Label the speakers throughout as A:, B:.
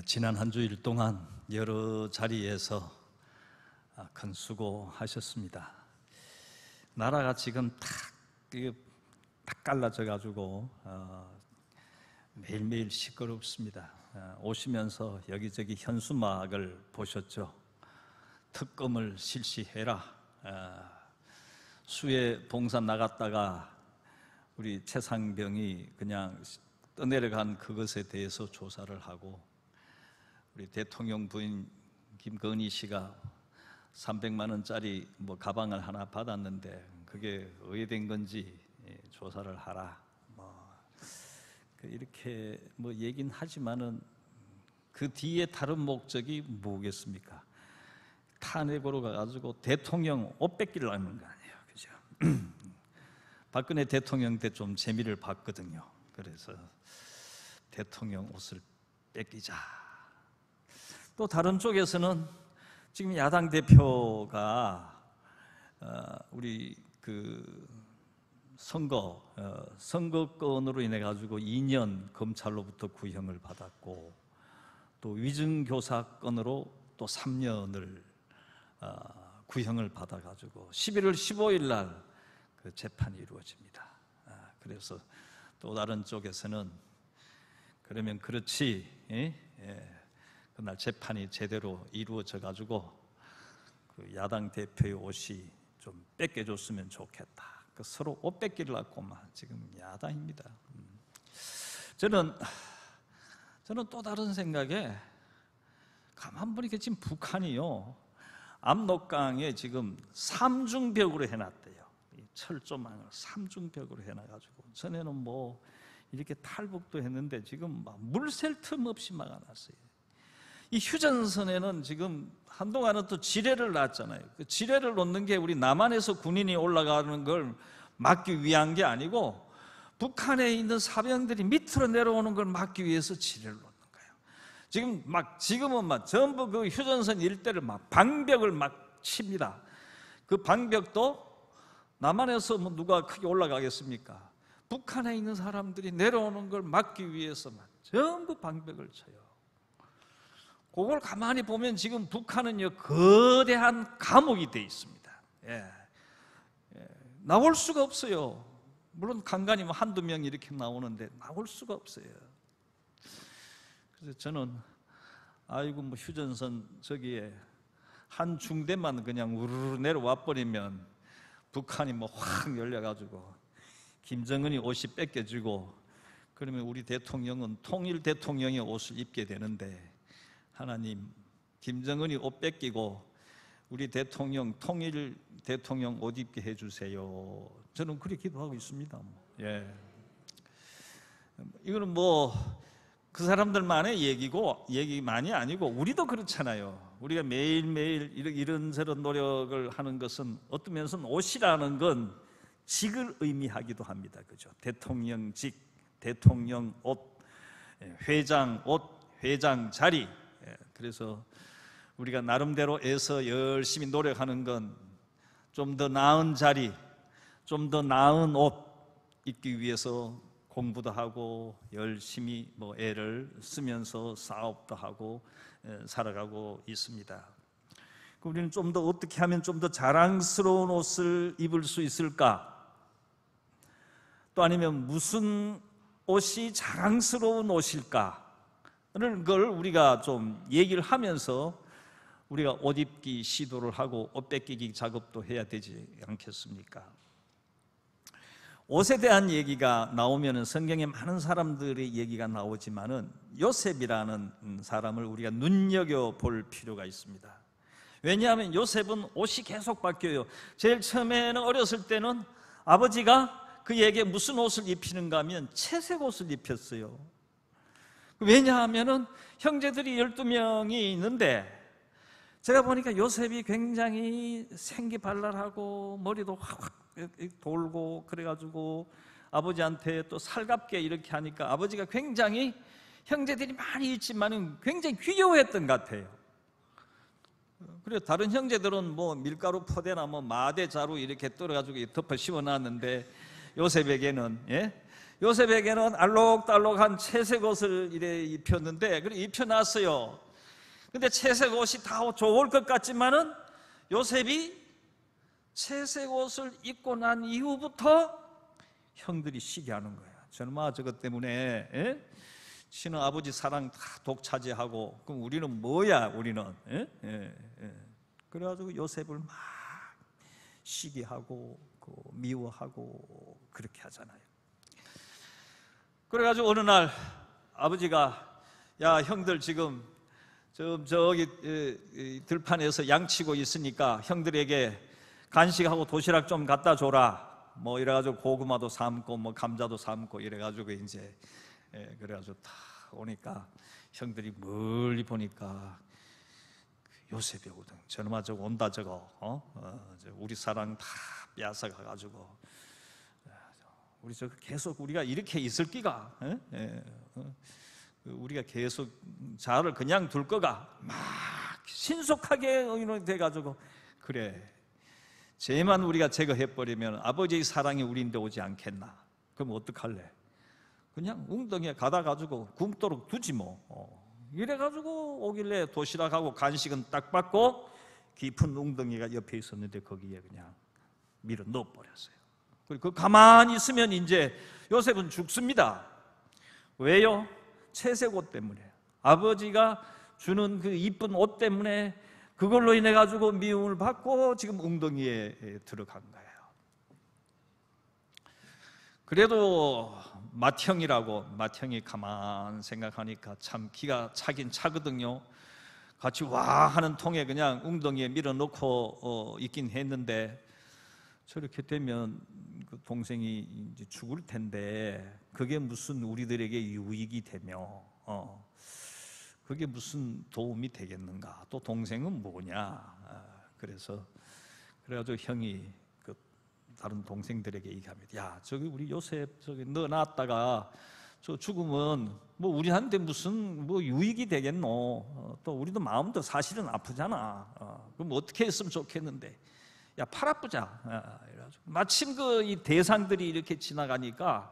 A: 지난 한 주일 동안 여러 자리에서 큰 수고하셨습니다. 나라가 지금 딱 갈라져 가지고 매일매일 시끄럽습니다. 오시면서 여기저기 현수막을 보셨죠? 특검을 실시해라. 수해 봉사 나갔다가 우리 최상병이 그냥 떠내려간 그것에 대해서 조사를 하고, 우리 대통령 부인 김건희 씨가 300만 원짜리 가방을 하나 받았는데 그게 의외된 건지 조사를 하라. 이렇게 얘긴 하지만은 그 뒤에 다른 목적이 뭐겠습니까? 탄핵으로 가가지고 대통령 옷 뺏기려는 거 아니에요, 그죠? 박근혜 대통령 때 좀 재미를 봤거든요. 그래서 대통령 옷을 뺏기자. 또 다른 쪽에서는 지금 야당 대표가 우리 선거권으로 인해 가지고 2년 검찰로부터 구형을 받았고, 또 위증교사건으로 또 3년을 구형을 받아가지고 11월 15일 날 그 재판이 이루어집니다. 그래서 또 다른 쪽에서는 그러면 그렇지, 그날 재판이 제대로 이루어져 가지고 그 야당 대표의 옷이 좀 뺏겨줬으면 좋겠다. 서로 옷 뺏기려고만 지금 야단입니다. 저는 또 다른 생각에, 가만 보니까 지금 북한이요, 압록강에 지금 삼중벽으로 해놨대요. 철조망을 삼중벽으로 해놔가지고 전에는 이렇게 탈북도 했는데 지금 물 셀 틈 없이 막아놨어요. 이 휴전선에는 지금 한동안은 또 지뢰를 놨잖아요. 그 지뢰를 놓는 게 우리 남한에서 군인이 올라가는 걸 막기 위한 게 아니고, 북한에 있는 사병들이 밑으로 내려오는 걸 막기 위해서 지뢰를 놓는 거예요. 지금은 전부 그 휴전선 일대를 방벽을 칩니다. 그 방벽도 남한에서 누가 크게 올라가겠습니까? 북한에 있는 사람들이 내려오는 걸 막기 위해서 전부 방벽을 쳐요. 그걸 가만히 보면 지금 북한은요, 거대한 감옥이 돼 있습니다. 나올 수가 없어요. 물론 간간히 한두 명 이렇게 나오는데 나올 수가 없어요. 그래서 저는 휴전선 저기에 한 중대만 그냥 우르르 내려와 버리면 북한이 확 열려가지고 김정은이 옷이 뺏겨지고, 그러면 우리 대통령은 통일 대통령의 옷을 입게 되는데, 하나님, 김정은이 옷 뺏기고 우리 대통령, 통일 대통령 옷 입게 해주세요. 저는 그렇게 기도하고 있습니다. 이거는 그 사람들만의 얘기만이 아니고 우리도 그렇잖아요. 우리가 매일매일 이런저런 노력을 하는 것은 어떤 면에서는 옷이라는 건 직을 의미하기도 합니다. 그죠? 대통령직, 대통령 옷, 회장 옷, 회장 자리. 그래서 우리가 나름대로 애써 열심히 노력하는 건 좀 더 나은 자리, 좀 더 나은 옷 입기 위해서 공부도 하고 열심히 애를 쓰면서 사업도 하고 살아가고 있습니다. 우리는 좀 더 어떻게 하면 좀 더 자랑스러운 옷을 입을 수 있을까? 또 아니면 무슨 옷이 자랑스러운 옷일까? 를 걸 우리가 좀 얘기를 하면서 우리가 옷 입기 시도를 하고 옷 뺏기기 작업도 해야 되지 않겠습니까? 옷에 대한 얘기가 나오면 성경에 많은 사람들의 얘기가 나오지만은 요셉이라는 사람을 우리가 눈여겨볼 필요가 있습니다. 왜냐하면 요셉은 옷이 계속 바뀌어요. 제일 처음에는 어렸을 때는 아버지가 그에게 무슨 옷을 입히는가 하면 채색 옷을 입혔어요. 왜냐하면 형제들이 12명이 있는데, 제가 보니까 요셉이 굉장히 생기발랄하고 머리도 확 돌고 그래가지고 아버지한테 또 살갑게 이렇게 하니까 아버지가 굉장히, 형제들이 많이 있지만 굉장히 귀여워했던 것 같아요. 그래서 다른 형제들은 밀가루 포대나 마대 자루 이렇게 떨어가지고 덮어 씌워놨는데, 요셉에게는 요셉에게는 알록달록한 채색 옷을 이래 입혔는데, 그래 입혀놨어요. 근데 채색 옷이 다 좋을 것 같지만은 요셉이 채색 옷을 입고 난 이후부터 형들이 시기하는 거야. 저놈아 저것 때문에 신은 아버지 사랑 다 독차지하고, 그럼 우리는 뭐야 우리는? 그래가지고 요셉을 막 시기하고 미워하고 그렇게 하잖아요. 그래가지고 어느 날 아버지가, 야 형들 지금 저기 들판에서 양치고 있으니까 형들에게 간식하고 도시락 좀 갖다 줘라. 뭐 이래가지고 고구마도 삶고 뭐 감자도 삶고 이래가지고 이제 그래가지고 다 오니까 형들이 멀리 보니까 요셉이 오거든. 저놈아 저거 온다 저거 우리 사랑 다 빼앗아가가지고 우리 저 계속 우리가 이렇게 있을 끼가 우리가 계속 자를 그냥 둘 거가 막 신속하게 돼가지고, 그래 쟤만 우리가 제거해버리면 아버지의 사랑이 우리인데 오지 않겠나. 그럼 어떡할래? 그냥 웅덩이에 가다가지고 굶도록 두지 뭐. 이래가지고 오길래 도시락하고 간식은 딱 받고 깊은 웅덩이가 옆에 있었는데 거기에 그냥 밀어 넣어버렸어요. 그리고 가만히 있으면 이제 요셉은 죽습니다. 왜요? 채색 옷 때문에, 아버지가 주는 그 이쁜 옷 때문에 그걸로 인해 가지고 미움을 받고 지금 웅덩이에 들어간 거예요. 그래도 맏형이 가만 생각하니까 참 기가 차긴 차거든요. 같이 와 하는 통에 그냥 웅덩이에 밀어넣고 있긴 했는데, 저렇게 되면 그 동생이 이제 죽을 텐데 그게 무슨 우리들에게 유익이 되며 그게 무슨 도움이 되겠는가? 또 동생은 뭐냐? 그래가지고 형이 그 다른 동생들에게 얘기합니다. 야, 저기 우리 요셉 저기 넣어놨다가 저 죽으면 뭐 우리한테 무슨 뭐 유익이 되겠노? 또 우리도 마음도 사실은 아프잖아. 그럼 어떻게 했으면 좋겠는데? 야, 팔아보자. 이래가지고 마침 그 이 대상들이 이렇게 지나가니까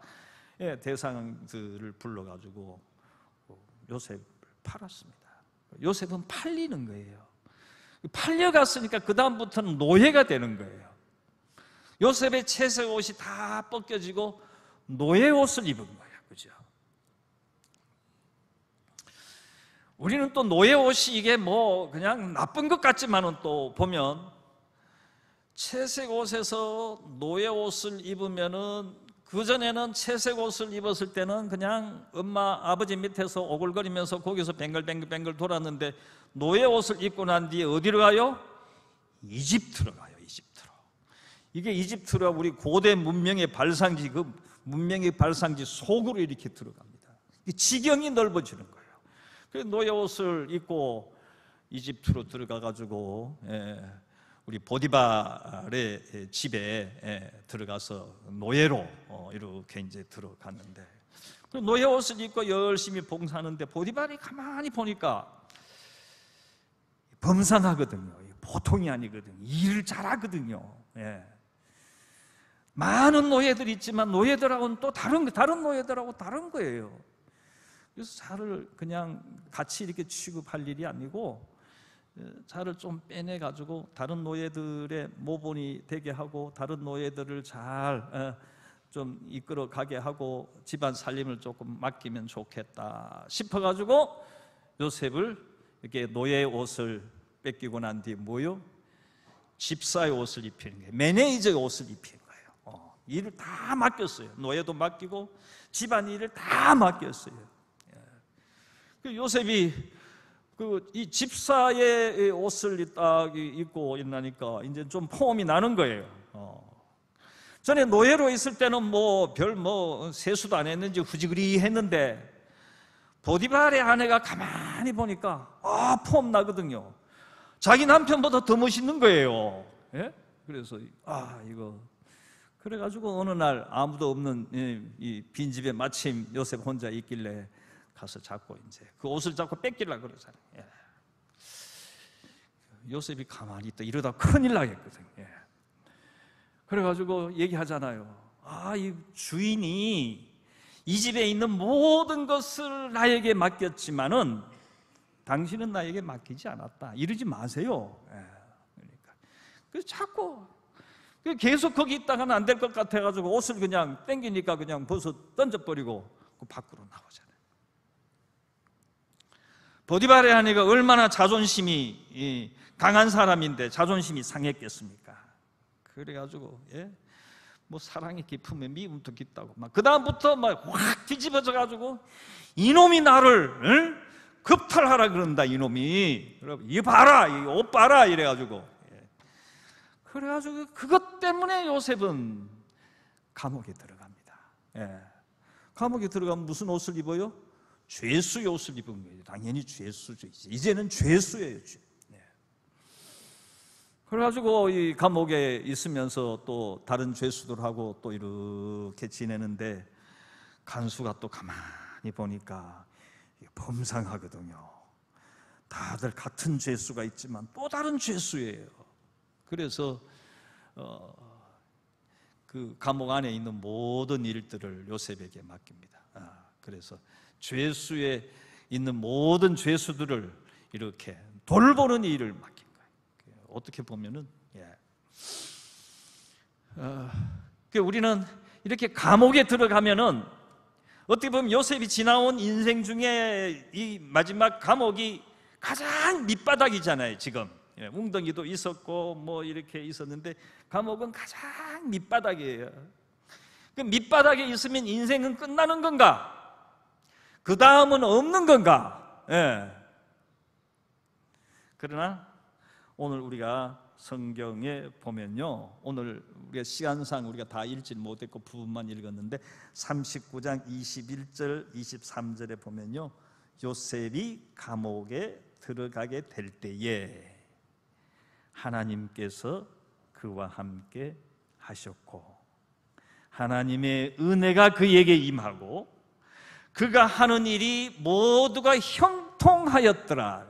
A: 대상들을 불러가지고 요셉을 팔았습니다. 요셉은 팔리는 거예요. 팔려갔으니까 그 다음부터는 노예가 되는 거예요. 요셉의 채색 옷이 다 벗겨지고 노예 옷을 입은 거예요. 그죠? 우리는 또 노예 옷이 이게 뭐 그냥 나쁜 것 같지만은 또 보면 채색 옷에서 노예 옷을 입으면은, 그전에는 채색 옷을 입었을 때는 그냥 엄마 아버지 밑에서 오글거리면서 거기서 뱅글뱅글 돌았는데, 노예 옷을 입고 난 뒤에 어디로 가요? 이집트로 가요. 이집트로. 이게 이집트가 우리 고대 문명의 발상지, 그 문명의 발상지 속으로 이렇게 들어갑니다. 지경이 넓어지는 거예요. 그래서 노예 옷을 입고 이집트로 들어가 가지고 우리 보디발의 집에 들어가서 노예로 이렇게 이제 들어갔는데, 노예 옷을 입고 열심히 봉사하는데 보디발이 가만히 보니까 범상하거든요. 보통이 아니거든요. 일을 잘하거든요. 많은 노예들이 있지만 노예들하고는 또 다른 노예들하고 다른 거예요. 그래서 자를 그냥 같이 이렇게 취급할 일이 아니고 자를 좀 빼내가지고 다른 노예들의 모본이 되게 하고 다른 노예들을 잘 좀 이끌어 가게 하고 집안 살림을 조금 맡기면 좋겠다 싶어가지고 요셉을 이렇게 노예 옷을 뺏기고 난 뒤에 뭐요? 집사의 옷을 입히는 거예요. 매니저의 옷을 입히는 거예요. 일을 다 맡겼어요. 노예도 맡기고 집안 일을 다 맡겼어요. 요셉이 이 집사의 옷을 딱 입고 있나니까 이제 좀 폼이 나는 거예요. 전에 노예로 있을 때는 뭐 별 세수도 안 했는지 후지그리 했는데 보디발의 아내가 가만히 보니까 폼 나거든요. 자기 남편보다 더 멋있는 거예요. 그래서 이거 그래가지고 어느 날 아무도 없는 이 빈집에 마침 요셉 혼자 있길래 가서 잡고 이제 그 옷을 잡고 뺏기려고 그러잖아요. 요셉이 가만히 있다 이러다 큰일 나겠거든요. 그래가지고 얘기하잖아요. 이 주인이 이 집에 있는 모든 것을 나에게 맡겼지만은 당신은 나에게 맡기지 않았다. 이러지 마세요. 그러니까 그래서 자꾸 계속 거기 있다가는 안 될 것 같아가지고 옷을 그냥 땡기니까 그냥 벗어 던져버리고 그 밖으로 나오잖아요. 보디발의 아내가 얼마나 자존심이 강한 사람인데 자존심이 상했겠습니까? 그래가지고 뭐 사랑의 기품에 미움도 깊다고 막 그 다음부터 막 확 뒤집어져가지고 이놈이 나를 겁탈하라 그런다. 이놈이 여러분 이 봐라 이 옷 봐라 이래가지고 그래가지고 그것 때문에 요셉은 감옥에 들어갑니다. 감옥에 들어가면 무슨 옷을 입어요? 죄수의 옷을 입은 거예요. 당연히 죄수죠. 이제는 죄수예요. 그래가지고 이 감옥에 있으면서 또 다른 죄수들하고 또 이렇게 지내는데 간수가 또 가만히 보니까 범상하거든요. 다들 같은 죄수가 있지만 또 다른 죄수예요. 그래서 그 감옥 안에 있는 모든 일들을 요셉에게 맡깁니다. 그래서 죄수에 있는 모든 죄수들을 이렇게 돌보는 일을 맡긴 거예요. 어떻게 보면은 우리는 이렇게 감옥에 들어가면은 어떻게 보면 요셉이 지나온 인생 중에 이 마지막 감옥이 가장 밑바닥이잖아요. 지금 웅덩이도 있었고 뭐 이렇게 있었는데 감옥은 가장 밑바닥이에요. 그 밑바닥에 있으면 인생은 끝나는 건가? 그 다음은 없는 건가? 그러나 오늘 우리가 성경에 보면요, 오늘 우리가 시간상 우리가 다 읽지 못했고 부분만 읽었는데 39장 21절 23절에 보면요, 요셉이 감옥에 들어가게 될 때에 하나님께서 그와 함께 하셨고 하나님의 은혜가 그에게 임하고 그가 하는 일이 모두가 형통하였더라.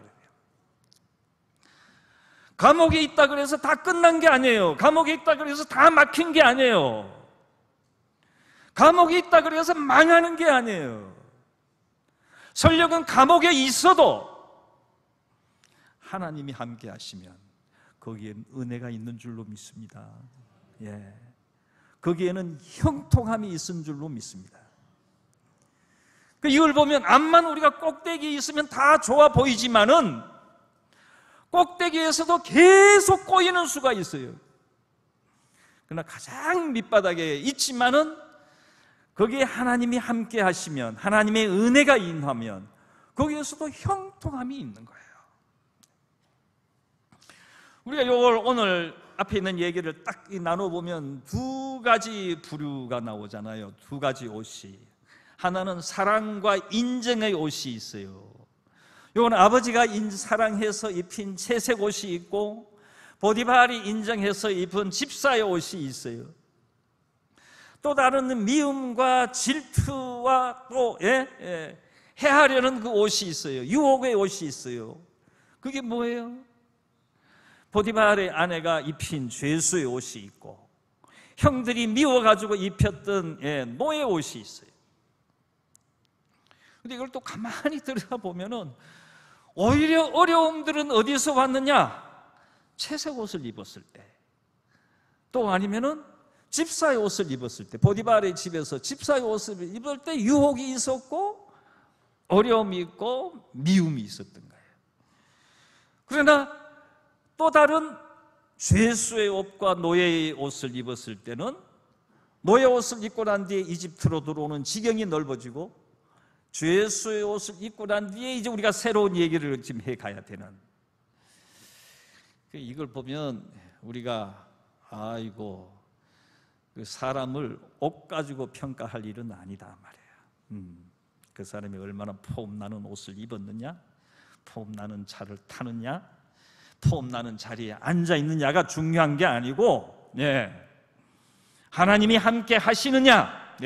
A: 감옥에 있다 그래서 다 끝난 게 아니에요. 감옥에 있다 그래서 다 막힌 게 아니에요. 감옥에 있다 그래서 망하는 게 아니에요. 설령은 감옥에 있어도 하나님이 함께 하시면 거기엔 은혜가 있는 줄로 믿습니다. 거기에는 형통함이 있은 줄로 믿습니다. 이걸 보면 암만 우리가 꼭대기에 있으면 다 좋아 보이지만은 꼭대기에서도 계속 꼬이는 수가 있어요. 그러나 가장 밑바닥에 있지만은 거기에 하나님이 함께 하시면, 하나님의 은혜가 임하면 거기에서도 형통함이 있는 거예요. 우리가 이걸 오늘 앞에 있는 얘기를 딱 나눠보면 두 가지 부류가 나오잖아요. 두 가지 옷이. 하나는 사랑과 인정의 옷이 있어요. 이건 아버지가 사랑해서 입힌 채색 옷이 있고 보디발이 인정해서 입은 집사의 옷이 있어요. 또 다른 미움과 질투와 또 해하려는 그 옷이 있어요. 유혹의 옷이 있어요. 그게 뭐예요? 보디발의 아내가 입힌 죄수의 옷이 있고 형들이 미워가지고 입혔던 노예 옷이 있어요. 근데 이걸 또 가만히 들여다보면은 오히려 어려움들은 어디서 왔느냐? 채색 옷을 입었을 때, 또 아니면은 집사의 옷을 입었을 때, 보디발의 집에서 집사의 옷을 입을 때 유혹이 있었고 어려움이 있고 미움이 있었던 거예요. 그러나 또 다른 죄수의 옷과 노예의 옷을 입었을 때는 노예 옷을 입고 난 뒤에 이집트로 들어오는 지경이 넓어지고 죄수의 옷을 입고 난 뒤에 이제 우리가 새로운 얘기를 지금 해가야 되는, 이걸 보면 우리가 아이고 그 사람을 옷 가지고 평가할 일은 아니다 말이에요. 그 사람이 얼마나 폼나는 옷을 입었느냐, 폼나는 차를 타느냐, 폼나는 자리에 앉아 있느냐가 중요한 게 아니고 하나님이 함께 하시느냐,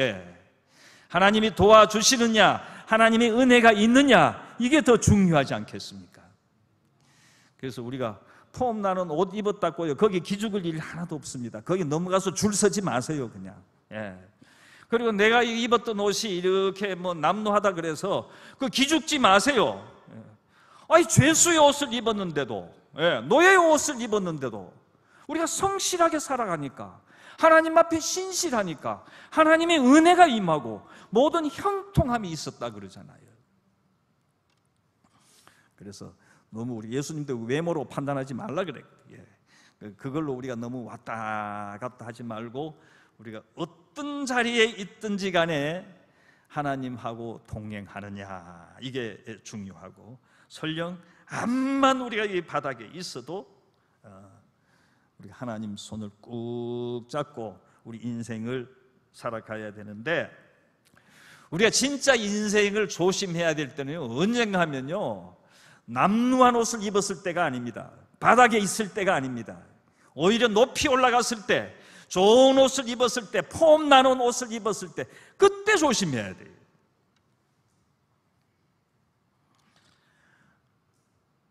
A: 하나님이 도와주시느냐, 하나님의 은혜가 있느냐, 이게 더 중요하지 않겠습니까? 그래서 우리가 폼나는 옷 입었다고요 거기 기죽을 일 하나도 없습니다. 거기 넘어가서 줄 서지 마세요. 그냥 그리고 내가 입었던 옷이 이렇게 뭐 남루하다 그래서 그 기죽지 마세요. 아니, 죄수의 옷을 입었는데도, 노예의 옷을 입었는데도 우리가 성실하게 살아가니까, 하나님 앞에 신실하니까 하나님의 은혜가 임하고 모든 형통함이 있었다 그러잖아요. 그래서 너무 우리 예수님도 외모로 판단하지 말라 그래. 그걸로 우리가 너무 왔다 갔다 하지 말고, 우리가 어떤 자리에 있든지 간에 하나님하고 동행하느냐, 이게 중요하고, 설령 암만 우리가 이 바닥에 있어도 우리가 하나님 손을 꾹 잡고 우리 인생을 살아가야 되는데, 우리가 진짜 인생을 조심해야 될 때는 언젠가 하면요, 남루한 옷을 입었을 때가 아닙니다. 바닥에 있을 때가 아닙니다. 오히려 높이 올라갔을 때, 좋은 옷을 입었을 때, 폼 나는 옷을 입었을 때, 그때 조심해야 돼요.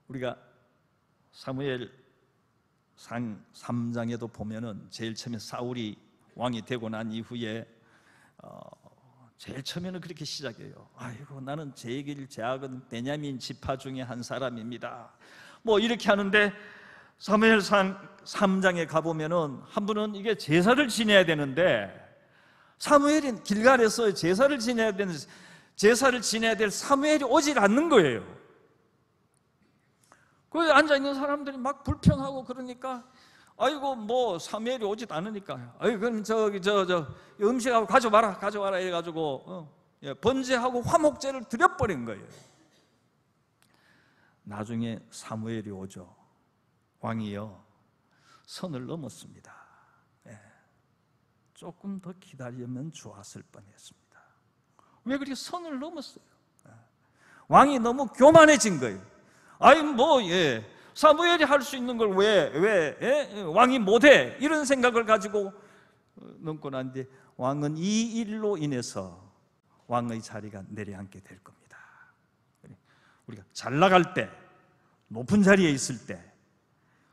A: 우리가 사무엘상 3장에도 보면은 제일 처음에 사울이 왕이 되고 난 이후에 제일 처음에는 그렇게 시작해요. 아이고, 나는 제길 제약은 베냐민 지파 중에 한 사람입니다. 뭐 이렇게 하는데, 사무엘상 3장에 가보면은 한 분은 이게 제사를 지내야 되는데, 사무엘이 길갈에서 제사를 지내야 될 사무엘이 오질 않는 거예요. 거기 앉아있는 사람들이 막 불평하고 그러니까, 아이고, 뭐 사무엘이 오지도 않으니까, 아이고, 그럼 저 음식하고 가져와라 해가지고 번제하고 화목제를 드려버린 거예요. 나중에 사무엘이 오죠. 왕이요, 선을 넘었습니다. 조금 더 기다리면 좋았을 뻔했습니다. 왜 그렇게 선을 넘었어요? 왕이 너무 교만해진 거예요. 아니 사무엘이 할 수 있는 걸 왜 왕이 못해? 이런 생각을 가지고 넘고 난 뒤에 왕은 이 일로 인해서 왕의 자리가 내려앉게 될 겁니다. 우리가 잘 나갈 때, 높은 자리에 있을 때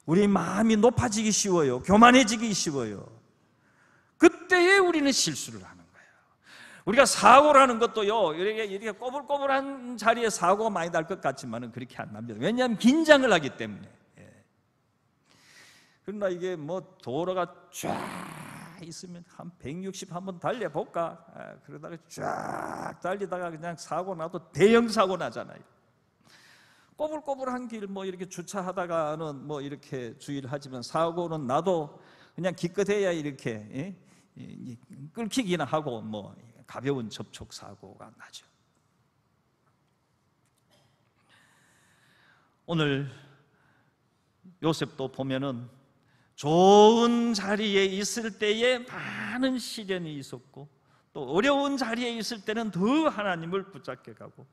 A: 우리 마음이 높아지기 쉬워요. 교만해지기 쉬워요. 그때에 우리는 실수를 하는 거예요. 우리가 사고를 하는 것도요, 이렇게 꼬불꼬불한 자리에 사고가 많이 날 것 같지만은 그렇게 안 납니다. 왜냐하면 긴장을 하기 때문에. 그러나 이게 뭐 도로가 쫙 있으면 한 160 한번 달려볼까? 그러다가 쫙 달리다가 그냥 사고 나도 대형 사고 나잖아요. 꼬불꼬불한 길 뭐 이렇게 주차하다가는 뭐 이렇게 주의를 하지만, 사고는 나도 그냥 기껏해야 이렇게 끓기기나 하고 뭐 가벼운 접촉 사고가 나죠. 오늘 요셉도 보면은 좋은 자리에 있을 때에 많은 시련이 있었고, 또 어려운 자리에 있을 때는 더 하나님을 붙잡게 가고,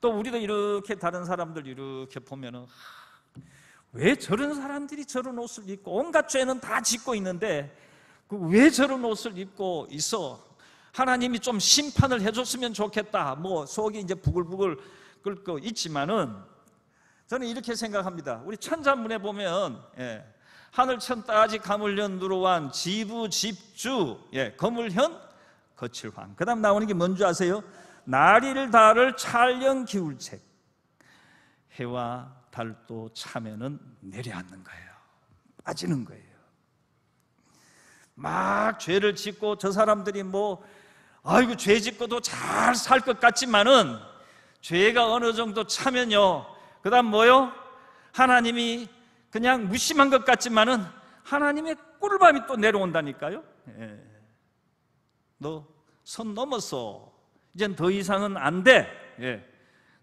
A: 또 우리도 이렇게 다른 사람들 이렇게 보면은 왜 저런 사람들이 저런 옷을 입고, 온갖 죄는 다 짓고 있는데 왜 저런 옷을 입고 있어? 하나님이 좀 심판을 해줬으면 좋겠다. 뭐 속이 이제 부글부글 끓고 있지만은, 저는 이렇게 생각합니다. 우리 천자문에 보면 하늘천 따지 가물현 누로왕 지부 집주 거물현 거칠황. 그 다음 나오는 게 뭔지 아세요? 날일 달을 찰령 기울책. 해와 달도 차면은 내려앉는 거예요. 빠지는 거예요. 막 죄를 짓고 저 사람들이 아이고 죄 짓고도 잘 살 것 같지만은, 죄가 어느 정도 차면요, 그 다음 뭐요? 하나님이 그냥 무심한 것 같지만은 하나님의 꿀밤이 또 내려온다니까요. 너 선 넘었어. 이젠 더 이상은 안 돼.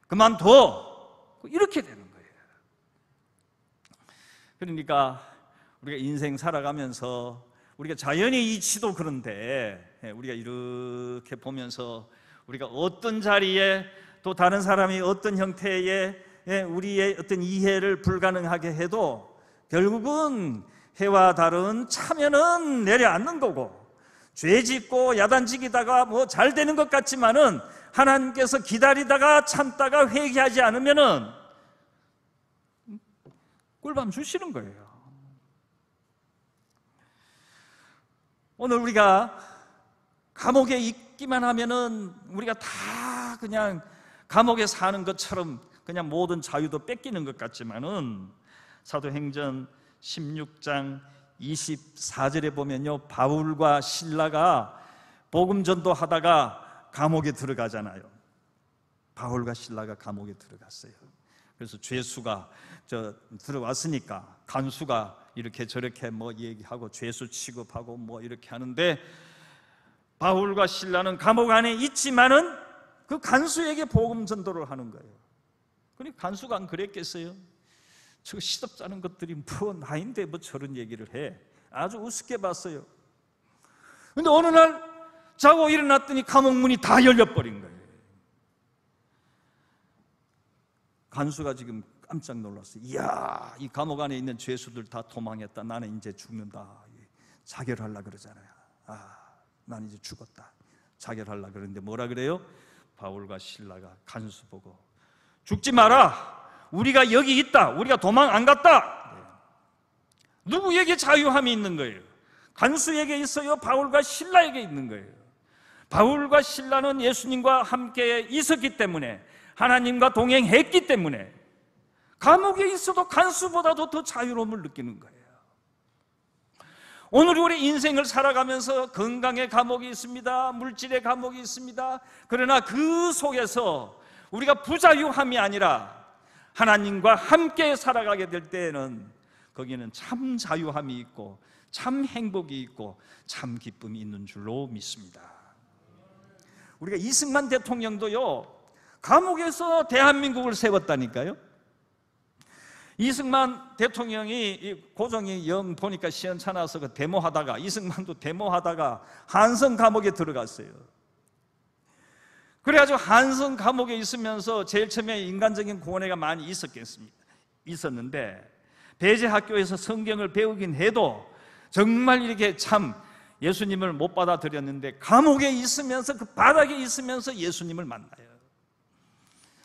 A: 그만둬. 이렇게 되는 거예요. 그러니까 우리가 인생 살아가면서 우리가 자연의 이치도 그런데, 우리가 이렇게 보면서 우리가 어떤 자리에, 또 다른 사람이 어떤 형태의 우리의 어떤 이해를 불가능하게 해도 결국은 해와 달은 차면은 내려앉는 거고, 죄 짓고 야단지기다가 잘 되는 것 같지만은 하나님께서 기다리다가 참다가 회개하지 않으면은 꿀밤 주시는 거예요. 오늘 우리가 감옥에 있기만 하면은 우리가 다 그냥 감옥에 사는 것처럼 그냥 모든 자유도 뺏기는 것 같지만은 사도행전 16장 24절에 보면요, 바울과 실라가 복음 전도하다가 감옥에 들어가잖아요. 바울과 실라가 감옥에 들어갔어요. 그래서 죄수가 들어왔으니까 간수가 이렇게 저렇게 뭐 얘기하고 죄수 취급하고 뭐 이렇게 하는데, 바울과 실라는 감옥 안에 있지만은 그 간수에게 복음 전도를 하는 거예요. 그러니까 간수가 안 그랬겠어요? 저 시덥잖은 것들이 뭐 나인데 뭐 저런 얘기를 해. 아주 우습게 봤어요. 근데 어느 날 자고 일어났더니 감옥 문이 다 열려버린 거예요. 간수가 지금 깜짝 놀랐어요. 이야, 이 감옥 안에 있는 죄수들 다 도망했다. 나는 이제 죽는다. 자결하려고 그러잖아요. 난 이제 죽었다. 자결하려고 그러는데 뭐라 그래요? 바울과 실라가 간수 보고, 죽지 마라. 우리가 여기 있다. 우리가 도망 안 갔다. 누구에게 자유함이 있는 거예요? 간수에게 있어요? 바울과 실라에게 있는 거예요. 바울과 실라는 예수님과 함께 있었기 때문에, 하나님과 동행했기 때문에 감옥에 있어도 간수보다도 더 자유로움을 느끼는 거예요. 오늘 우리 인생을 살아가면서 건강의 감옥이 있습니다. 물질의 감옥이 있습니다. 그러나 그 속에서 우리가 부자유함이 아니라 하나님과 함께 살아가게 될 때에는 거기는 참 자유함이 있고 참 행복이 있고 참 기쁨이 있는 줄로 믿습니다. 우리가 이승만 대통령도요, 감옥에서 대한민국을 세웠다니까요. 이승만 대통령이 고종이 영 보니까 시원찮아서 그 데모하다가, 이승만도 데모하다가 한성 감옥에 들어갔어요. 그래가지고 한성 감옥에 있으면서 제일 처음에 인간적인 고뇌가 많이 있었는데, 배제학교에서 성경을 배우긴 해도 정말 이렇게 참 예수님을 못 받아들였는데, 감옥에 있으면서 그 바닥에 있으면서 예수님을 만나요.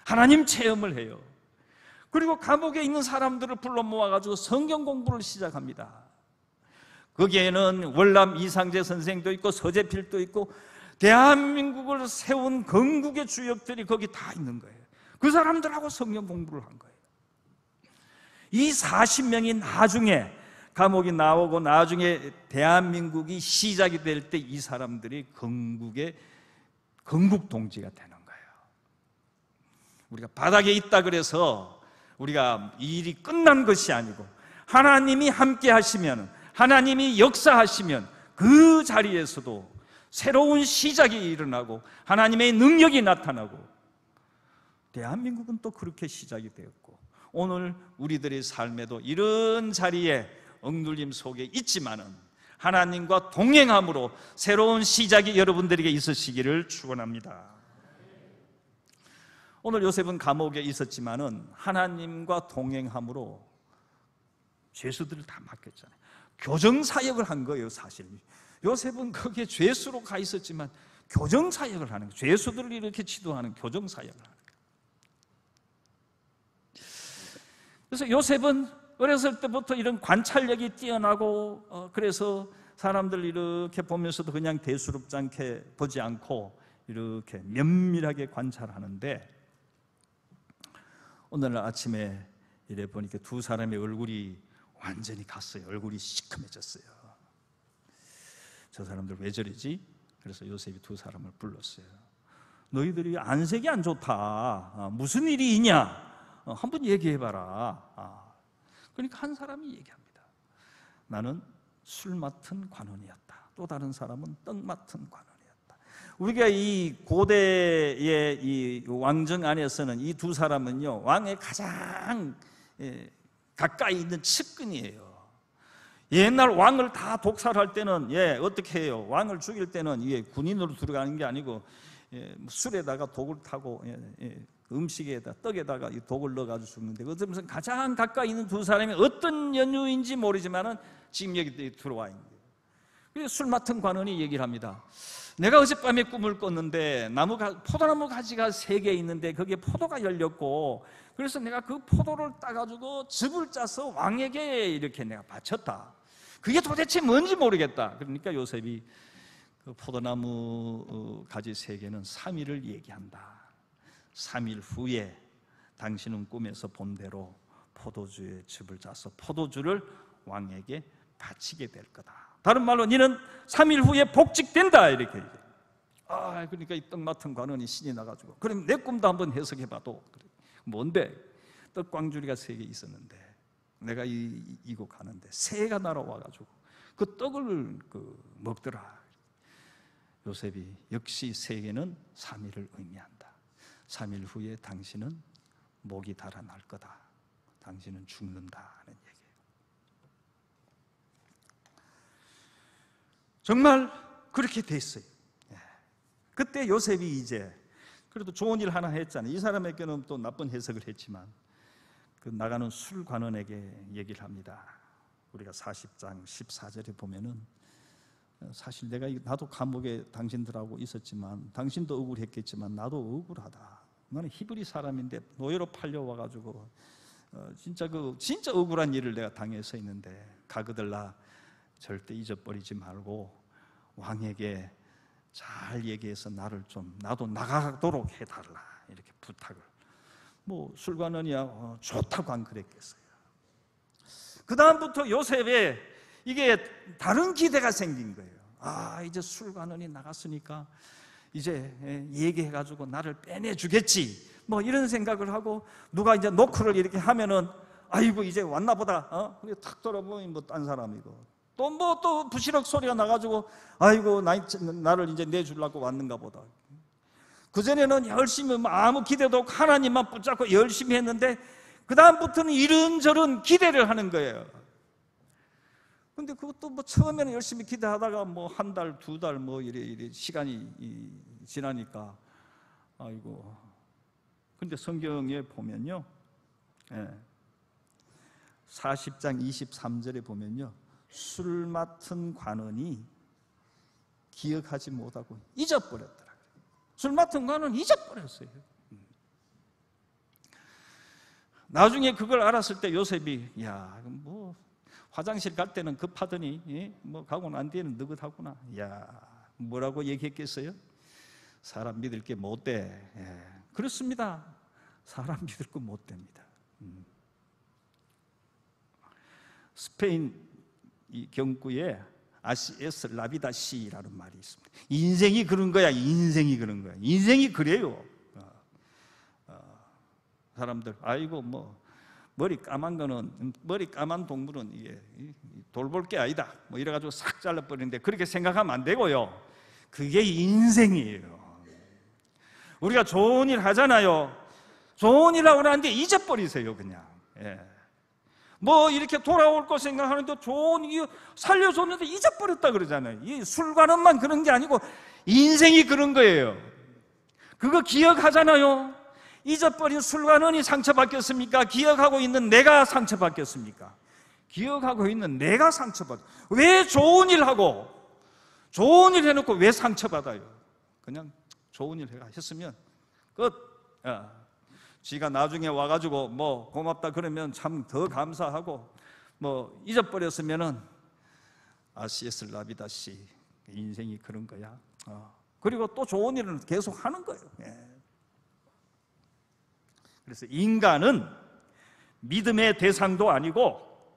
A: 하나님 체험을 해요. 그리고 감옥에 있는 사람들을 불러 모아가지고 성경 공부를 시작합니다. 거기에는 월남 이상재 선생도 있고 서재필도 있고 대한민국을 세운 건국의 주역들이 거기 다 있는 거예요. 그 사람들하고 성경 공부를 한 거예요. 이 40명이 나중에 감옥이 나오고 나중에 대한민국이 시작이 될 때 이 사람들이 건국의 건국 동지가 되는 거예요. 우리가 바닥에 있다 그래서 우리가 이 일이 끝난 것이 아니고, 하나님이 함께 하시면, 하나님이 역사하시면 그 자리에서도 새로운 시작이 일어나고 하나님의 능력이 나타나고, 대한민국은 또 그렇게 시작이 되었고, 오늘 우리들의 삶에도 이런 자리에 억눌림 속에 있지만은 하나님과 동행함으로 새로운 시작이 여러분들에게 있으시기를 축원합니다. 오늘 요셉은 감옥에 있었지만은 하나님과 동행함으로 죄수들을 다 맡겼잖아요. 교정사역을 한 거예요. 사실 요셉은 거기에 죄수로 가 있었지만 교정사역을 하는 거예요. 죄수들을 이렇게 지도하는 교정사역을 하는 거예요. 그래서 요셉은 어렸을 때부터 이런 관찰력이 뛰어나고, 그래서 사람들 이렇게 보면서도 그냥 대수롭지 않게 보지 않고 이렇게 면밀하게 관찰하는데, 오늘 아침에 이래 보니까 두 사람의 얼굴이 완전히 갔어요. 얼굴이 시커매졌어요. 저 사람들 왜 저러지? 그래서 요셉이 두 사람을 불렀어요. 너희들이 안색이 안 좋다. 무슨 일이 있냐? 한번 얘기해봐라. 그러니까 한 사람이 얘기합니다. 나는 술 맡은 관원이었다. 또 다른 사람은 떡 맡은 관원이었다. 우리가 이 고대의 이 왕정 안에서는 이 두 사람은요, 왕의 가장 가까이 있는 측근이에요. 옛날 왕을 다 독살할 때는 어떻게 해요? 왕을 죽일 때는 군인으로 들어가는 게 아니고 술에다가 독을 타고 음식에다 떡에다가 독을 넣어가지고 죽는데, 그것은 가장 가까이 있는 두 사람이 어떤 연유인지 모르지만은 지금 여기 들어와 있는 거예요. 그래서 술 맡은 관원이 얘기를 합니다. 내가 어젯밤에 꿈을 꿨는데 포도나무 가지가 3개 있는데 거기에 포도가 열렸고, 그래서 내가 그 포도를 따가지고 즙을 짜서 왕에게 이렇게 내가 바쳤다. 그게 도대체 뭔지 모르겠다. 그러니까 요셉이 그 포도나무 가지 3개는 3일을 얘기한다. 3일 후에 당신은 꿈에서 본 대로 포도주의 즙을 짜서 포도주를 왕에게 바치게 될 거다. 다른 말로 너는 3일 후에 복직된다, 이렇게 얘기해요. 그러니까 이 떡 맡은 관원이 신이 나가지고, 그럼 내 꿈도 한번 해석해봐도. 그래. 뭔데? 떡광주리가 3개 있었는데 내가 이곳 가는데 새가 날아와가지고 그 떡을 먹더라. 요셉이 역시 3개는 3일을 의미한다. 3일 후에 당신은 목이 달아날 거다. 당신은 죽는다 하는 얘기예요. 정말 그렇게 됐어요. 그때 요셉이 이제 그래도 좋은 일 하나 했잖아요. 이 사람에게는 또 나쁜 해석을 했지만 그 나가는 술관원에게 얘기를 합니다. 우리가 40장 14절에 보면은 사실 나도 감옥에 당신들하고 있었지만 당신도 억울했겠지만 나도 억울하다. 나는 히브리 사람인데 노예로 팔려와가지고 진짜 억울한 일을 내가 당해서 있는데 가그들라 절대 잊어버리지 말고 왕에게 잘 얘기해서 나도 나가도록 해달라, 이렇게 부탁을. 술관원이야 좋다고 안 그랬겠어요. 그 다음부터 요셉에 이게 다른 기대가 생긴 거예요. 이제 술관원이 나갔으니까 이제 얘기해가지고 나를 빼내주겠지, 이런 생각을 하고, 누가 이제 노크를 이렇게 하면은 아이고 이제 왔나 보다, 탁 돌아보면 딴 사람이고, 또 부시럭 소리가 나가지고 아이고 나를 이제 내주려고 왔는가 보다. 그전에는 열심히 아무 기대도 없고 하나님만 붙잡고 열심히 했는데 그 다음부터는 이런저런 기대를 하는 거예요. 근데 그것도 처음에는 열심히 기대하다가 1달, 2달 이래 시간이 지나니까 아이고. 근데 성경에 보면요, 40장 23절에 보면요, 술 맡은 관원이 기억하지 못하고 잊어버렸더라. 술 맡은 관원은 잊어버렸어요. 나중에 그걸 알았을 때 요셉이 화장실 갈 때는 급하더니 가고 난 뒤에는 느긋하구나. 뭐라고 얘기했겠어요? 사람 믿을 게 못돼. 그렇습니다. 사람 믿을 거 못됩니다. 스페인 이 경구에 아시에스 라비다시라는 말이 있습니다. 인생이 그런 거야. 인생이 그런 거야. 인생이 그래요. 사람들 아이고 머리 까만 동물은 이게 돌볼 게 아니다, 이래가지고 싹 잘라버리는데 그렇게 생각하면 안 되고요. 그게 인생이에요. 우리가 좋은 일 하잖아요. 좋은 일 하고 나는데 잊어버리세요, 그냥. 이렇게 돌아올 거 생각하는데 좋은 일 살려줬는데 잊어버렸다 그러잖아요. 이 술관원만 그런 게 아니고 인생이 그런 거예요. 그거 기억하잖아요. 잊어버린 술관원이 상처받겠습니까? 기억하고 있는 내가 상처받겠습니까? 기억하고 있는 내가 상처받아. 왜 좋은 일 하고 좋은 일 해놓고 왜 상처받아요? 그냥 좋은 일 했으면 끝. 지가 나중에 와가지고 고맙다 그러면 참 더 감사하고, 잊어버렸으면은 아시에스 라비다시, 인생이 그런 거야. 그리고 또 좋은 일은 계속 하는 거예요. 그래서 인간은 믿음의 대상도 아니고,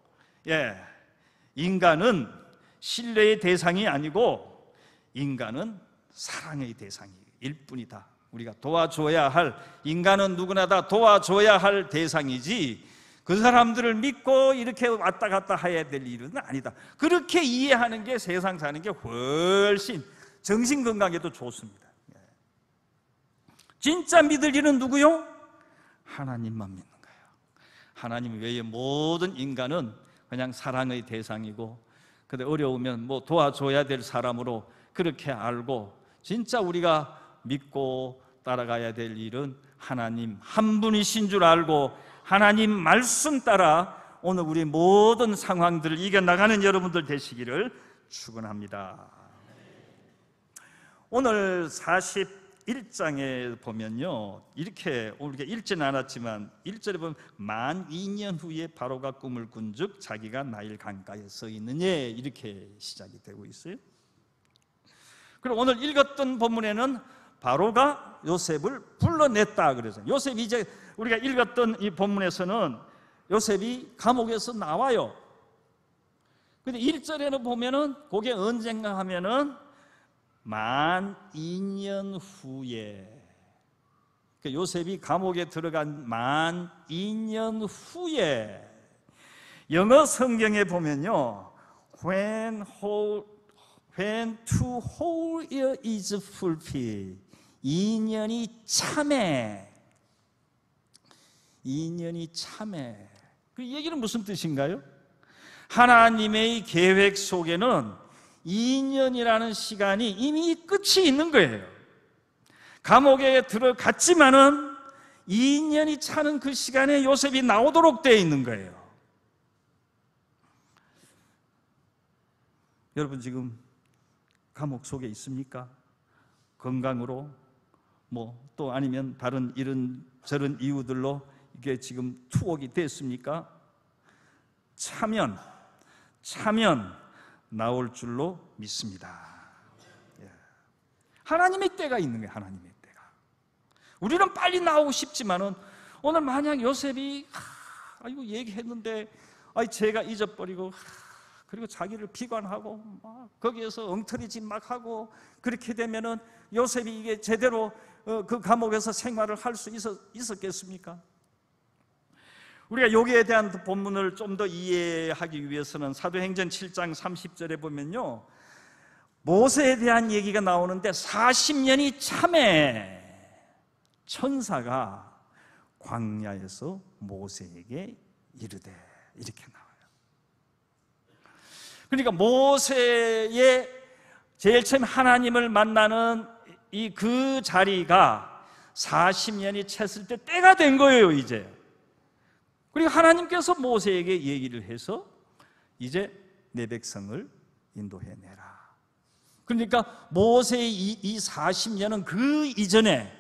A: 인간은 신뢰의 대상이 아니고, 인간은 사랑의 대상일 뿐이다. 우리가 도와줘야 할, 인간은 누구나 다 도와줘야 할 대상이지 그 사람들을 믿고 이렇게 왔다 갔다 해야 될 일은 아니다. 그렇게 이해하는 게 세상 사는 게 훨씬 정신건강에도 좋습니다. 진짜 믿을 일은 누구요? 하나님만 믿는 거예요. 하나님 외에 모든 인간은 그냥 사랑의 대상이고, 근데 어려우면 도와줘야 될 사람으로 그렇게 알고, 진짜 우리가 믿고 따라가야 될 일은 하나님 한 분이신 줄 알고 하나님 말씀 따라 오늘 우리 모든 상황들을 이겨나가는 여러분들 되시기를 축원합니다. 오늘 41장에 보면요, 이렇게 우리가 읽지는 않았지만 1절에 보면 만 2년 후에 바로가 꿈을 꾼즉 자기가 나일 강가에 서 있느냐, 이렇게 시작이 되고 있어요. 그리고 오늘 읽었던 본문에는 바로가 요셉을 불러냈다 그래서 요셉이 이제 우리가 읽었던 이 본문에서는 요셉이 감옥에서 나와요. 근데 1절에는 보면은 그게 언젠가 하면은 만 2년 후에, 그러니까 요셉이 감옥에 들어간 만 2년 후에, 영어 성경에 보면요, when two whole year is fulfilled, 2년이 참에, 2년이 참에. 그 얘기는 무슨 뜻인가요? 하나님의 계획 속에는 2년이라는 시간이 이미 끝이 있는 거예요. 감옥에 들어갔지만은 2년이 차는 그 시간에 요셉이 나오도록 되어 있는 거예요. 여러분 지금 감옥 속에 있습니까? 건강으로 또 아니면 다른 이런 저런 이유들로 이게 지금 투옥이 됐습니까? 차면 나올 줄로 믿습니다. 하나님의 때가 있는 거예요. 하나님의 때가. 우리는 빨리 나오고 싶지만은 오늘 만약 요셉이 이거 얘기했는데 제가 잊어버리고 그리고 자기를 비관하고 막 거기에서 엉터리짓 막 하고 그렇게 되면은 요셉이 이게 제대로 그 감옥에서 생활을 할 수 있었겠습니까? 우리가 여기에 대한 본문을 좀 더 이해하기 위해서는 사도행전 7장 30절에 보면요, 모세에 대한 얘기가 나오는데 40년이 참에 천사가 광야에서 모세에게 이르되, 이렇게 나와요. 그러니까 모세의 제일 처음 하나님을 만나는 그 자리가 40년이 찼을 때 때가 된 거예요, 이제. 그리고 하나님께서 모세에게 얘기를 해서 이제 내 백성을 인도해내라. 그러니까 모세의 이 40년은 그 이전에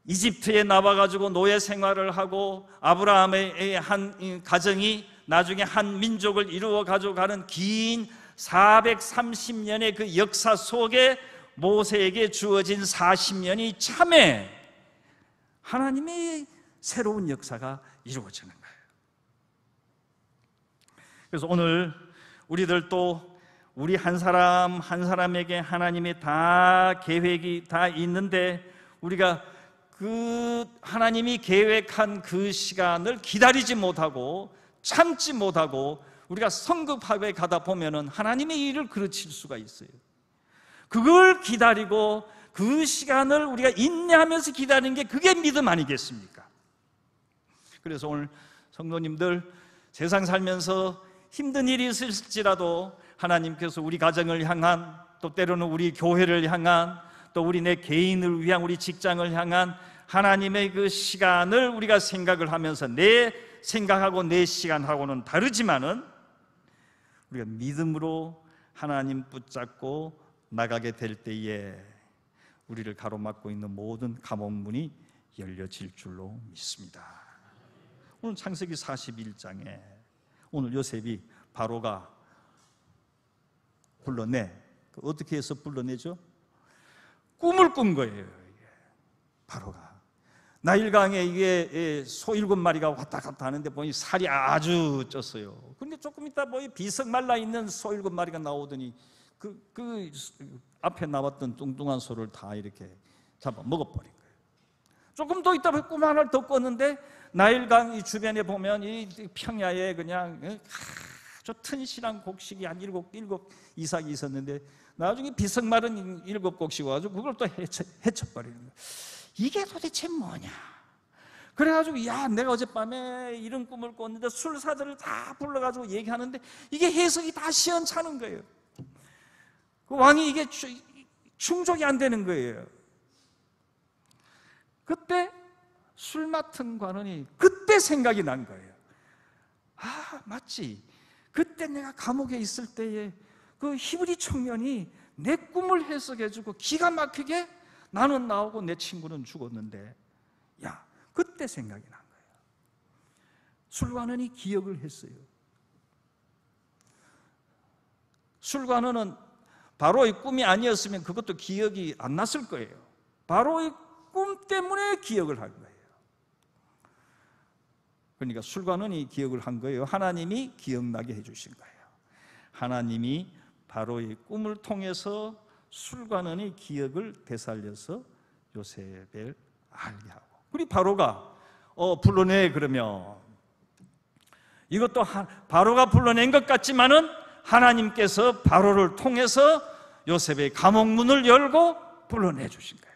A: 이집트에 나와가지고 노예 생활을 하고 아브라함의 한 가정이 나중에 한 민족을 이루어 가져가는 긴 430년의 그 역사 속에 모세에게 주어진 40년이 참에 하나님의 새로운 역사가 이루어지는 거예요. 그래서 오늘 우리들도 우리 한 사람 한 사람에게 하나님의 다 계획이 다 있는데 우리가 그 하나님이 계획한 그 시간을 기다리지 못하고 참지 못하고 우리가 성급하게 가다 보면은 하나님의 일을 그르칠 수가 있어요. 그걸 기다리고 그 시간을 우리가 인내하면서 기다리는 게 그게 믿음 아니겠습니까? 그래서 오늘 성도님들 세상 살면서 힘든 일이 있을지라도 하나님께서 우리 가정을 향한, 또 때로는 우리 교회를 향한, 또 우리 내 개인을 위한, 우리 직장을 향한 하나님의 그 시간을 우리가 생각을 하면서 내 생각하고 내 시간하고는 다르지만은 우리가 믿음으로 하나님 붙잡고 나가게 될 때에 우리를 가로막고 있는 모든 감옥문이 열려질 줄로 믿습니다. 오늘 창세기 41장에 오늘 요셉이 바로가 불러내. 어떻게 해서 불러내죠? 꿈을 꾼 거예요. 바로가 나일강에 이게 소 7마리가 왔다 갔다 하는데 보니 살이 아주 쪘어요. 그런데 조금 있다 보니 비석 말라 있는 소 7마리가 나오더니 그 앞에 나왔던 뚱뚱한 소를 다 이렇게 잡아 먹어버린 거예요. 조금 더 있다 보니 꿈 하나를 더 꿨는데 나일강 이 주변에 보면 이 평야에 그냥 아주 튼실한 곡식이 한 일곱 이삭이 있었는데 나중에 비석 마른 7곡씩 와가지고 그걸 또 해쳐버리는 거예요. 이게 도대체 뭐냐? 그래가지고 야, 내가 어젯밤에 이런 꿈을 꿨는데 술사들을 다 불러가지고 얘기하는데 이게 해석이 다 시원찮은 거예요. 그 왕이 이게 충족이 안 되는 거예요. 그때 술 맡은 관원이 그때 생각이 난 거예요. 맞지. 그때 내가 감옥에 있을 때에 그 히브리 청년이 내 꿈을 해석해주고 기가 막히게 나는 나오고 내 친구는 죽었는데, 야, 그때 생각이 난 거예요. 술관원이 기억을 했어요. 술관원은 바로의 꿈이 아니었으면 그것도 기억이 안 났을 거예요. 바로의 꿈 때문에 기억을 한 거예요. 그러니까 술관원이 기억을 한 거예요. 하나님이 기억나게 해주신 거예요. 하나님이 바로의 꿈을 통해서 술관원의 기억을 되살려서 요셉을 알게 하고, 그리고 바로가 불러내. 그러면 이것도 바로가 불러낸 것 같지만은 하나님께서 바로를 통해서 요셉의 감옥문을 열고 불러내 주신 거예요.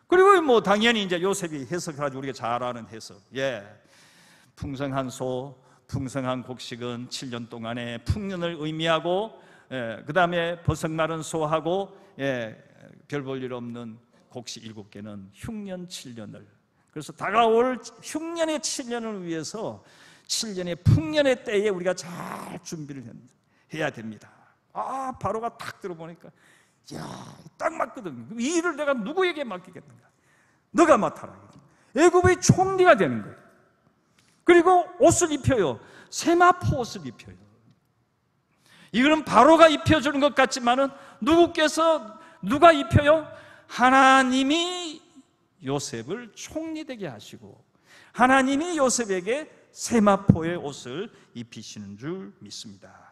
A: 그리고 뭐 당연히 이제 요셉이 해석해가지고 우리가 잘 아는 해석, 풍성한 소, 풍성한 곡식은 7년 동안의 풍년을 의미하고, 그 다음에 버석마른 소하고, 별 볼 일 없는 곡식 7개는 흉년 7년을, 그래서 다가올 흉년의 7년을 위해서 7년의 풍년의 때에 우리가 잘 준비를 해야 됩니다. 바로가 딱 들어보니까 딱 맞거든. 이 일을 내가 누구에게 맡기겠는가? 너가 맡아라. 애굽의 총리가 되는 거예요. 그리고 옷을 입혀요. 세마포 옷을 입혀요. 이거는 바로가 입혀주는 것 같지만은 누가 입혀요? 하나님이 요셉을 총리되게 하시고 하나님이 요셉에게 세마포의 옷을 입히시는 줄 믿습니다.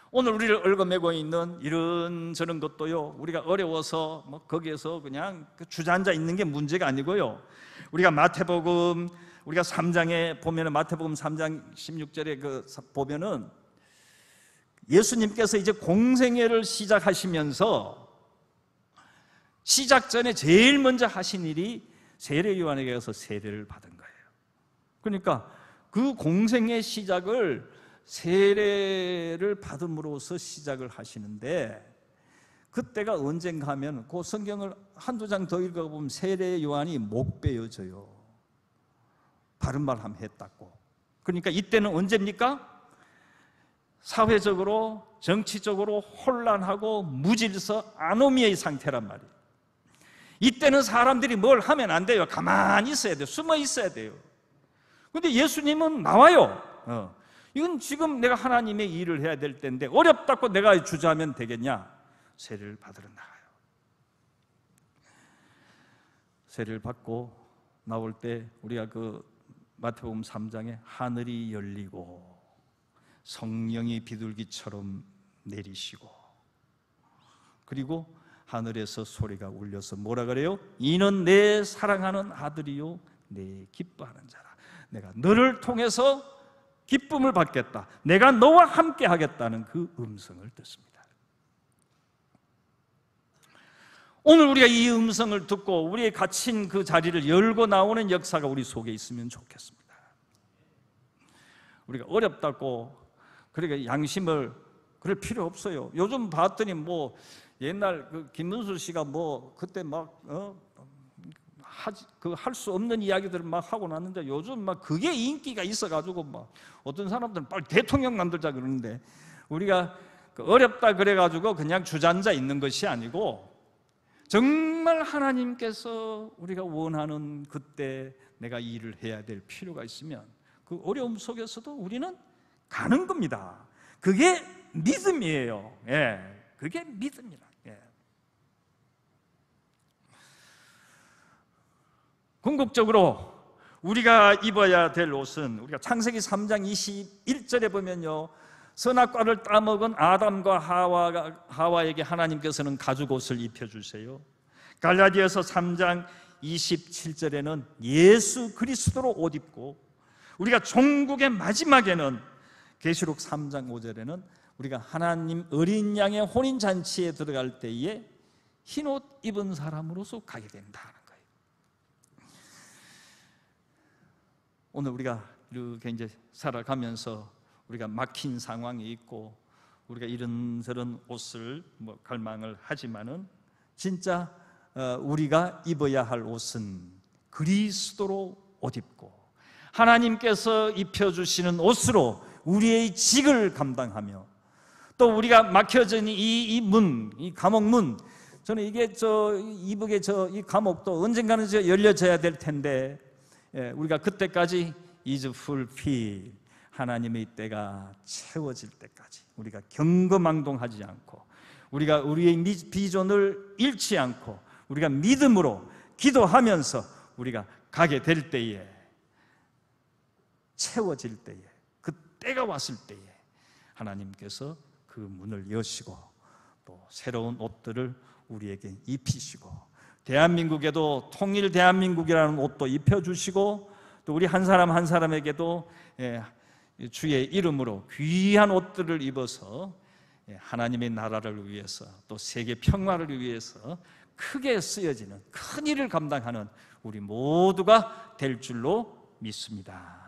A: 오늘 우리를 얽어매고 있는 이런저런 것도요, 우리가 어려워서 거기에서 그냥 주저앉아 있는 게 문제가 아니고요, 우리가 마태복음 우리가 3장에 보면은, 마태복음 3장 16절에 보면은 예수님께서 이제 공생애를 시작하시면서 시작 전에 제일 먼저 하신 일이 세례 요한에게 가서 세례를 받은 거예요. 그러니까 그 공생의 시작을 세례를 받음으로써 시작을 하시는데, 그때가 언젠가 하면 그 성경을 한두 장 더 읽어보면 세례 요한이 목 베어져요. 바른 말 함 했다고. 그러니까 이때는 언제입니까? 사회적으로 정치적으로 혼란하고 무질서 아노미의 상태란 말이에요. 이때는 사람들이 뭘 하면 안 돼요. 가만히 있어야 돼요. 숨어 있어야 돼요. 그런데 예수님은 나와요. 이건 지금 내가 하나님의 일을 해야 될 때인데 어렵다고 내가 주저하면 되겠냐? 세례를 받으러 나가요. 세례를 받고 나올 때 우리가 마태복음 3장에 하늘이 열리고 성령이 비둘기처럼 내리시고, 그리고 하늘에서 소리가 울려서 뭐라 그래요? 이는 내 사랑하는 아들이요 내 기뻐하는 자라. 내가 너를 통해서 기쁨을 받겠다. 내가 너와 함께 하겠다는 그 음성을 듣습니다. 오늘 우리가 이 음성을 듣고 우리의 갇힌 그 자리를 열고 나오는 역사가 우리 속에 있으면 좋겠습니다. 우리가 어렵다고 그러니까 양심을 그럴 필요 없어요. 요즘 봤더니 옛날 김문수 씨가 그때 할 수 없는 이야기들을 막 하고 났는데, 요즘 그게 인기가 있어가지고 어떤 사람들은 빨리 대통령 만들자 그러는데, 우리가 어렵다 그래가지고 그냥 주저앉아 있는 것이 아니고, 정말 하나님께서 우리가 원하는 그때 내가 이 일을 해야 될 필요가 있으면 그 어려움 속에서도 우리는 가는 겁니다. 그게 믿음이에요. 그게 믿음이라. 궁극적으로 우리가 입어야 될 옷은, 우리가 창세기 3장 21절에 보면요, 선악과를 따먹은 아담과 하와에게 하나님께서는 가죽옷을 입혀주세요. 갈라디아서 3장 27절에는 예수 그리스도로 옷 입고, 우리가 종국의 마지막에는 계시록 3장 5절에는 우리가 하나님 어린 양의 혼인잔치에 들어갈 때에 흰옷 입은 사람으로서 가게 된다는 거예요. 오늘 우리가 이렇게 이제 살아가면서 우리가 막힌 상황이 있고 우리가 이런저런 옷을 갈망을 하지만은, 진짜 우리가 입어야 할 옷은 그리스도로 옷 입고 하나님께서 입혀주시는 옷으로 우리의 직을 감당하며, 또 우리가 막혀진 이 감옥문, 저는 이게 이북의 이 감옥도 언젠가는 열려져야 될 텐데, 우리가 그때까지 is fulfilled, 하나님의 때가 채워질 때까지 우리가 경거망동하지 않고, 우리가 우리의 비전을 잃지 않고, 우리가 믿음으로 기도하면서 우리가 가게 될 때에, 채워질 때에, 그 때가 왔을 때에 하나님께서 그 문을 여시고 또 새로운 옷들을 우리에게 입히시고, 대한민국에도 통일 대한민국이라는 옷도 입혀주시고, 또 우리 한 사람 한 사람에게도 주의 이름으로 귀한 옷들을 입어서 하나님의 나라를 위해서, 또 세계 평화를 위해서 크게 쓰여지는 큰 일을 감당하는 우리 모두가 될 줄로 믿습니다.